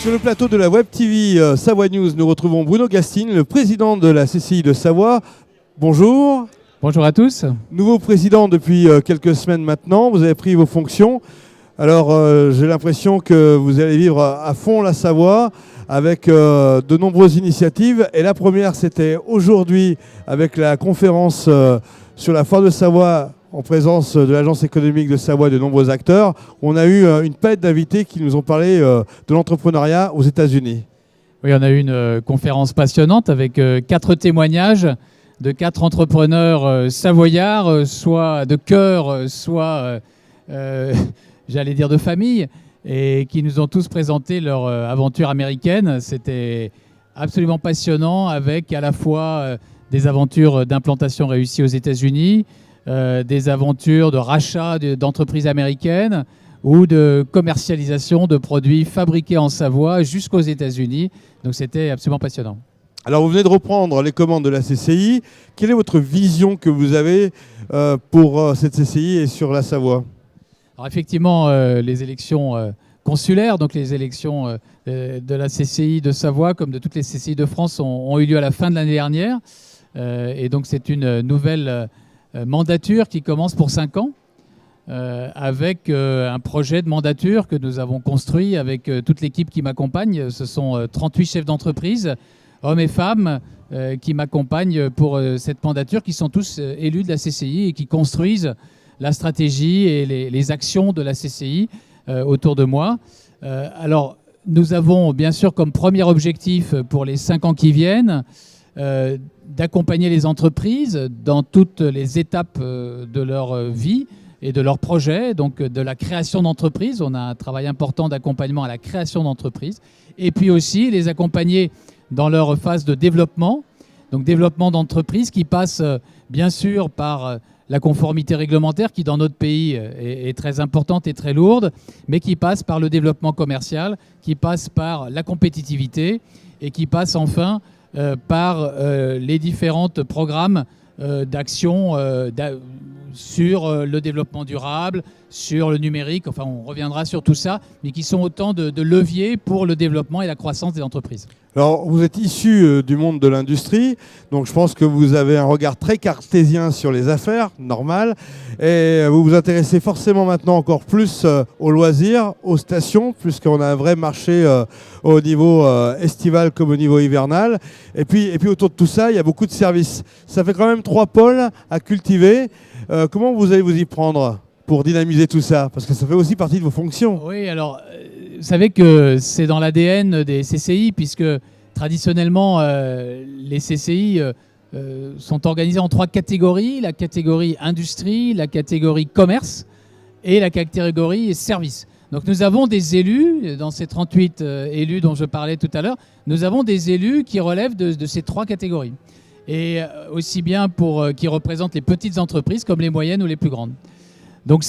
Sur le plateau de la Web TV Savoie News, nous retrouvons Bruno Gastine, le président de la CCI de Savoie. Bonjour. Bonjour à tous. Nouveau président depuis quelques semaines maintenant, vous avez pris vos fonctions. Alors j'ai l'impression que vous allez vivre à fond la Savoie avec de nombreuses initiatives. Et la première, c'était aujourd'hui avec la conférence sur la foire de Savoie en présence de l'Agence économique de Savoie et de nombreux acteurs. On a eu une palette d'invités qui nous ont parlé de l'entrepreneuriat aux États-Unis. Oui, on a eu une conférence passionnante avec 4 témoignages de 4 entrepreneurs savoyards, soit de cœur, soit, j'allais dire, de famille, et qui nous ont tous présenté leur aventure américaine. C'était absolument passionnant, avec à la fois des aventures d'implantation réussie aux États-Unis, des aventures de rachat d'entreprises américaines ou de commercialisation de produits fabriqués en Savoie jusqu'aux États-Unis. Donc c'était absolument passionnant. Alors vous venez de reprendre les commandes de la CCI. Quelle est votre vision que vous avez pour cette CCI et sur la Savoie ? Alors effectivement, les élections consulaires, donc les élections de la CCI de Savoie, comme de toutes les CCI de France, ont eu lieu à la fin de l'année dernière. Et donc c'est une nouvelle mandature qui commence pour 5 ans, avec un projet de mandature que nous avons construit avec toute l'équipe qui m'accompagne. Ce sont 38 chefs d'entreprise, hommes et femmes, qui m'accompagnent pour cette mandature, qui sont tous élus de la CCI et qui construisent la stratégie et les actions de la CCI autour de moi. Alors, nous avons bien sûr comme premier objectif pour les 5 ans qui viennent d'accompagner les entreprises dans toutes les étapes de leur vie et de leur projet, donc de la création d'entreprises. On a un travail important d'accompagnement à la création d'entreprises. Et puis aussi les accompagner dans leur phase de développement, donc développement d'entreprises qui passe bien sûr par la conformité réglementaire qui dans notre pays est très importante et très lourde, mais qui passe par le développement commercial, qui passe par la compétitivité et qui passe enfin par les différents programmes d'action sur le développement durable, sur le numérique, enfin on reviendra sur tout ça, mais qui sont autant de leviers pour le développement et la croissance des entreprises. Alors vous êtes issu du monde de l'industrie, donc je pense que vous avez un regard très cartésien sur les affaires, normal, et vous vous intéressez forcément maintenant encore plus aux loisirs, aux stations, puisqu'on a un vrai marché au niveau estival comme au niveau hivernal. Et puis autour de tout ça, il y a beaucoup de services. Ça fait quand même 3 pôles à cultiver. Comment vous allez vous y prendre pour dynamiser tout ça? Parce que ça fait aussi partie de vos fonctions. Oui, alors, vous savez que c'est dans l'ADN des CCI, puisque traditionnellement, les CCI sont organisées en 3 catégories. La catégorie industrie, la catégorie commerce et la catégorie service. Donc nous avons des élus, dans ces 38 élus dont je parlais tout à l'heure, nous avons des élus qui relèvent de ces 3 catégories. Et aussi bien qui représentent les petites entreprises comme les moyennes ou les plus grandes. Donc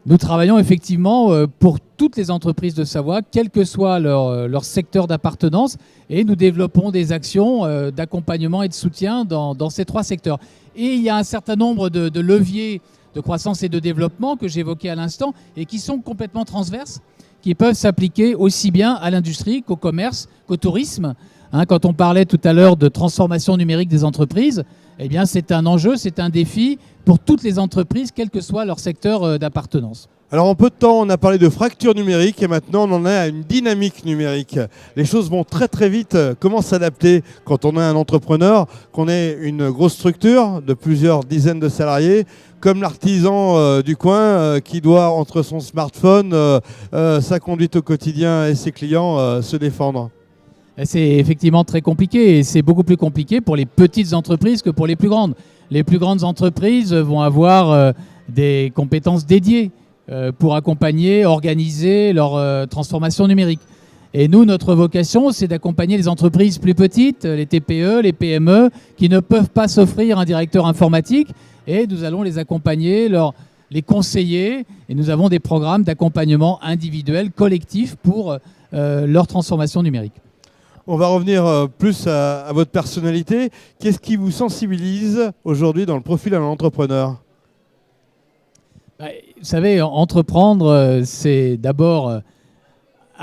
nous travaillons effectivement pour toutes les entreprises de Savoie, quel que soit leur secteur d'appartenance, et nous développons des actions d'accompagnement et de soutien dans ces 3 secteurs. Et il y a un certain nombre de leviers de croissance et de développement que j'évoquais à l'instant et qui sont complètement transverses, qui peuvent s'appliquer aussi bien à l'industrie qu'au commerce, qu'au tourisme. Quand on parlait tout à l'heure de transformation numérique des entreprises, eh bien c'est un enjeu, c'est un défi pour toutes les entreprises, quel que soit leur secteur d'appartenance. Alors en peu de temps, on a parlé de fracture numérique et maintenant on en est à une dynamique numérique. Les choses vont très très vite. Comment s'adapter quand on est un entrepreneur, qu'on est une grosse structure de plusieurs dizaines de salariés, comme l'artisan du coin qui doit, entre son smartphone, sa conduite au quotidien et ses clients, se défendre? C'est effectivement très compliqué et c'est beaucoup plus compliqué pour les petites entreprises que pour les plus grandes. Les plus grandes entreprises vont avoir des compétences dédiées pour accompagner, organiser leur transformation numérique. Et nous, notre vocation, c'est d'accompagner les entreprises plus petites, les TPE, les PME, qui ne peuvent pas s'offrir un directeur informatique. Et nous allons les accompagner, les conseiller. Et nous avons des programmes d'accompagnement individuel, collectif pour leur transformation numérique. On va revenir plus à votre personnalité. Qu'est-ce qui vous sensibilise aujourd'hui dans le profil d'un entrepreneur ? Vous savez, entreprendre, c'est d'abord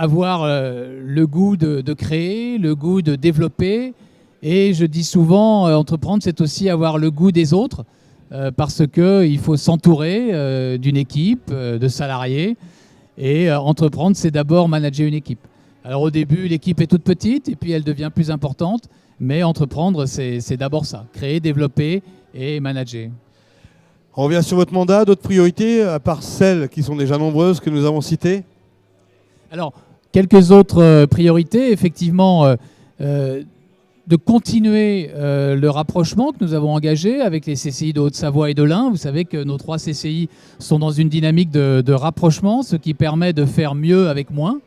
avoir le goût de créer, le goût de développer. Et je dis souvent, entreprendre, c'est aussi avoir le goût des autres, parce qu'il faut s'entourer d'une équipe, de salariés. Et entreprendre, c'est d'abord manager une équipe. Alors au début, l'équipe est toute petite, et puis elle devient plus importante. Mais entreprendre, c'est d'abord ça, créer, développer et manager. On revient sur votre mandat, d'autres priorités, à part celles qui sont déjà nombreuses que nous avons citées? Alors, quelques autres priorités, effectivement, de continuer le rapprochement que nous avons engagé avec les CCI de Haute-Savoie et de l'Ain. Vous savez que nos 3 CCI sont dans une dynamique de rapprochement, ce qui permet de faire mieux avec moins.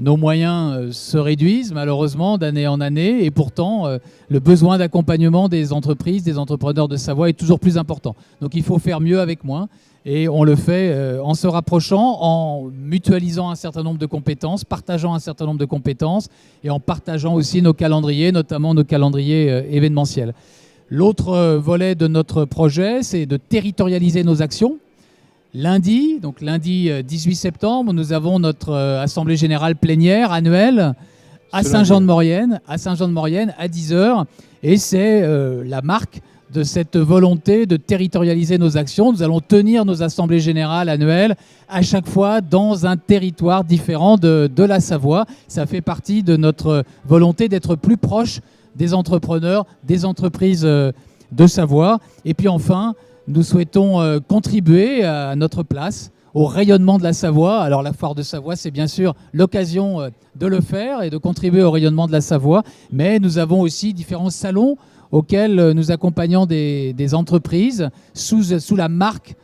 Nos moyens se réduisent malheureusement d'année en année et pourtant le besoin d'accompagnement des entreprises, des entrepreneurs de Savoie est toujours plus important. Donc il faut faire mieux avec moins et on le fait en se rapprochant, en mutualisant un certain nombre de compétences, partageant un certain nombre de compétences et en partageant aussi nos calendriers, notamment nos calendriers événementiels. L'autre volet de notre projet, c'est de territorialiser nos actions. Lundi, donc lundi 18 septembre, nous avons notre assemblée générale plénière annuelle à Saint-Jean-de-Maurienne, à 10h. Et c'est la marque de cette volonté de territorialiser nos actions. Nous allons tenir nos assemblées générales annuelles à chaque fois dans un territoire différent de la Savoie. Ça fait partie de notre volonté d'être plus proche des entrepreneurs, des entreprises de Savoie. Et puis enfin, nous souhaitons contribuer à notre place au rayonnement de la Savoie. Alors la foire de Savoie, c'est bien sûr l'occasion de le faire et de contribuer au rayonnement de la Savoie. Mais nous avons aussi différents salons auxquels nous accompagnons des entreprises sous la marque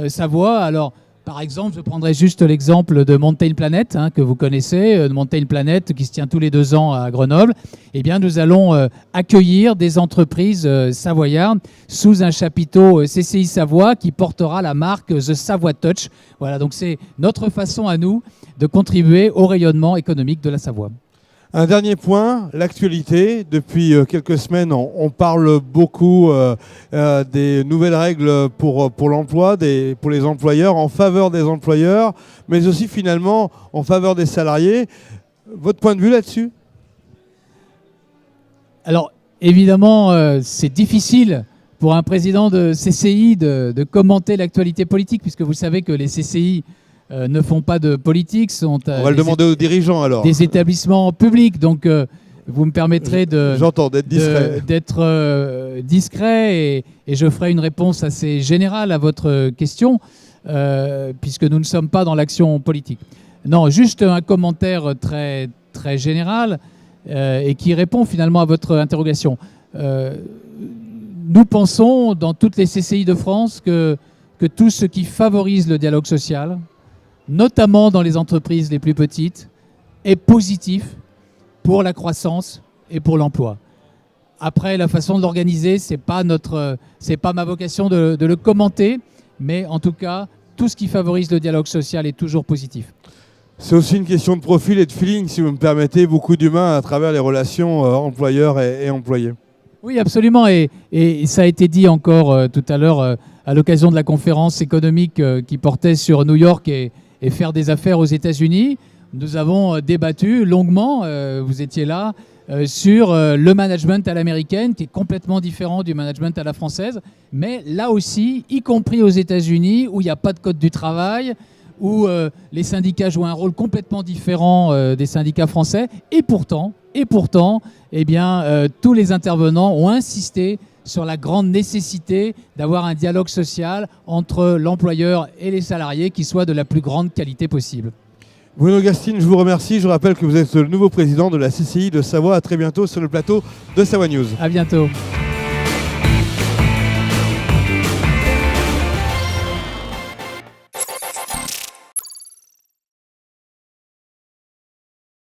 Savoie. Alors par exemple, je prendrai juste l'exemple de Mountain Planet, que vous connaissez, de Mountain Planet qui se tient tous les 2 ans à Grenoble. Eh bien, nous allons accueillir des entreprises savoyardes sous un chapiteau CCI Savoie qui portera la marque The Savoie Touch. Voilà, donc c'est notre façon à nous de contribuer au rayonnement économique de la Savoie. Un dernier point, l'actualité. Depuis quelques semaines, on parle beaucoup des nouvelles règles pour l'emploi, pour les employeurs, en faveur des employeurs, mais aussi finalement en faveur des salariés. Votre point de vue là-dessus? Alors, évidemment, c'est difficile pour un président de CCI de commenter l'actualité politique, puisque vous savez que les CCI ne font pas de politique, sont on va le demander aux dirigeants alors. Des établissements publics. Donc vous me permettrez d'être discret et je ferai une réponse assez générale à votre question puisque nous ne sommes pas dans l'action politique. Non, juste un commentaire très, très général et qui répond finalement à votre interrogation. Nous pensons dans toutes les CCI de France que tout ce qui favorise le dialogue social, notamment dans les entreprises les plus petites, est positif pour la croissance et pour l'emploi. Après, la façon de l'organiser, c'est pas ma vocation de le commenter, mais en tout cas, tout ce qui favorise le dialogue social est toujours positif. C'est aussi une question de profil et de feeling, si vous me permettez, beaucoup d'humains à travers les relations employeurs et employés. Oui, absolument, et ça a été dit encore tout à l'heure à l'occasion de la conférence économique qui portait sur New York et faire des affaires aux États-Unis. Nous avons débattu longuement, vous étiez là, sur le management à l'américaine, qui est complètement différent du management à la française. Mais là aussi, y compris aux États-Unis, où il n'y a pas de code du travail, où les syndicats jouent un rôle complètement différent des syndicats français. Et pourtant, eh bien, tous les intervenants ont insisté sur la grande nécessité d'avoir un dialogue social entre l'employeur et les salariés qui soit de la plus grande qualité possible. Bruno Gastine, je vous remercie. Je rappelle que vous êtes le nouveau président de la CCI de Savoie. À très bientôt sur le plateau de Savoie News. À bientôt.